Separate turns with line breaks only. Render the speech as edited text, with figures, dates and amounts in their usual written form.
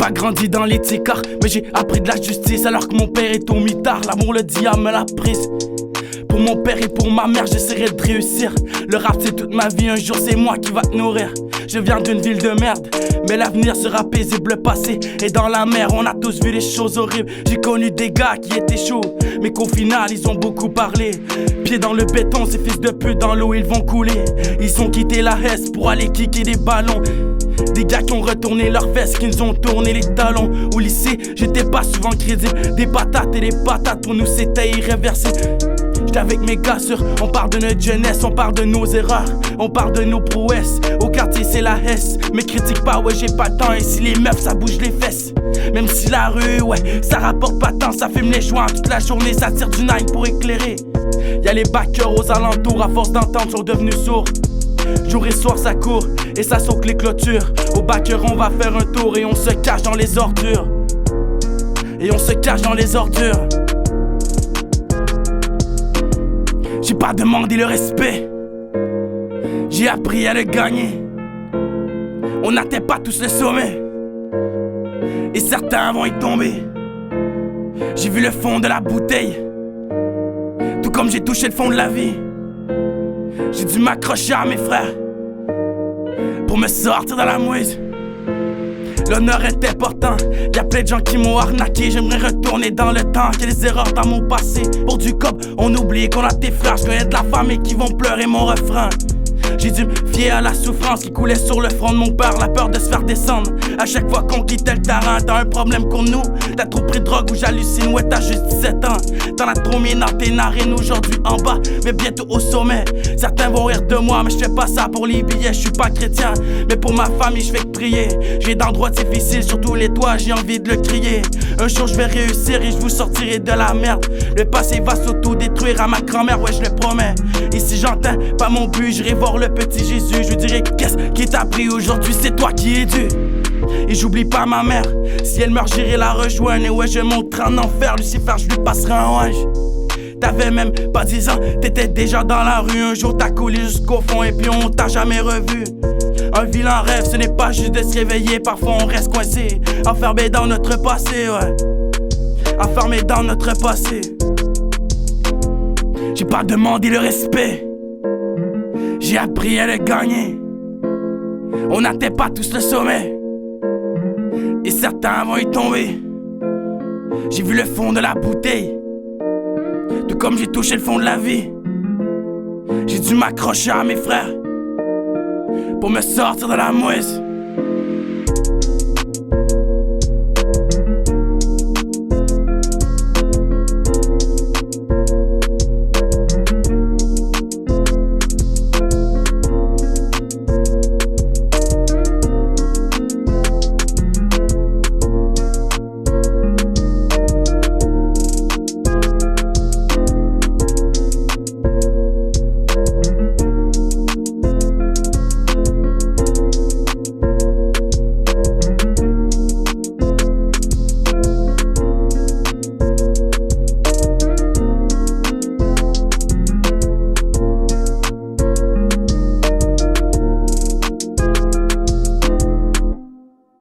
pas grandi dans les ticards, mais j'ai appris de la justice alors que mon père est au mitard. L'amour, le diable me l'a prise. Pour mon père et pour ma mère, j'essaierai de réussir. Le rap c'est toute ma vie, un jour c'est moi qui va te nourrir. Je viens d'une ville de merde, mais l'avenir sera paisible. Le passé est dans la mer, on a tous vu des choses horribles. J'ai connu des gars qui étaient chauds, mais qu'au final ils ont beaucoup parlé. Pieds dans le béton, ces fils de pute dans l'eau ils vont couler. Ils ont quitté la Hesse pour aller kicker des ballons. Des gars qui ont retourné leurs vestes, qui nous ont tourné les talons. Au lycée, j'étais pas souvent crédible. Des patates et des patates, pour nous c'était irréversible. J'étais avec mes gars sûrs, on parle de notre jeunesse, on parle de nos erreurs, on parle de nos prouesses. Au quartier c'est la Hesse, mais critique pas, ouais j'ai pas le temps. Et si les meufs ça bouge les fesses, même si la rue, ouais, ça rapporte pas tant. Ça fume les joints toute la journée, ça tire du nine pour éclairer. Y'a les backers aux alentours, à force d'entendre sont devenus sourds. Jour et soir ça court, et ça saute les clôtures. Au backer on va faire un tour et on se cache dans les ordures. Et on se cache dans les ordures. J'ai pas demandé le respect, j'ai appris à le gagner. On n'atteint pas tous le sommet, et certains vont y tomber. J'ai vu le fond de la bouteille, tout comme j'ai touché le fond de la vie. J'ai dû m'accrocher à mes frères pour me sortir de la mouise. L'honneur est important, y'a plein de gens qui m'ont arnaqué. J'aimerais retourner dans le temps, qu'il y a des erreurs dans mon passé. Pour du cop, on oublie qu'on a tes frères. Je connais de la famille qui vont pleurer mon refrain. J'ai dû me fier à la souffrance qui coulait sur le front de mon père. La peur de se faire descendre à chaque fois qu'on quittait le terrain. T'as un problème contre nous, t'as trop pris de drogue ou j'hallucine. Ouais t'as juste 17 ans, t'en as trop mis dans tes narines. Aujourd'hui en bas, mais bientôt au sommet. Certains vont rire de moi, mais je fais pas ça pour les billets. Je suis pas chrétien, mais pour ma famille je fais que prier. J'ai d'endroits difficiles sur tous les toits, j'ai envie de le crier. Un jour je vais réussir et je vous sortirai de la merde. Le passé va s'auto-détruire à ma grand-mère, ouais je le promets. Et si j'entends pas mon but, j'irai voir le petit Jésus. Je lui dirai qu'est-ce qui t'a pris aujourd'hui, c'est toi qui es dû. Et j'oublie pas ma mère, si elle meurt j'irai la rejoindre. Et ouais je monterai en enfer, Lucifer je lui passerai un ange. T'avais même pas 10 ans, t'étais déjà dans la rue. Un jour t'as coulé jusqu'au fond et puis on t'a jamais revu. Un vilain rêve, ce n'est pas juste de se réveiller. Parfois on reste coincé, enfermé dans notre passé, ouais. Enfermé dans notre passé. J'ai pas demandé le respect, j'ai appris à le gagner. On n'atteint pas tous le sommet, et certains vont y tomber. J'ai vu le fond de la bouteille, tout comme j'ai touché le fond de la vie. J'ai dû m'accrocher à mes frères pour me sortir de la mouise.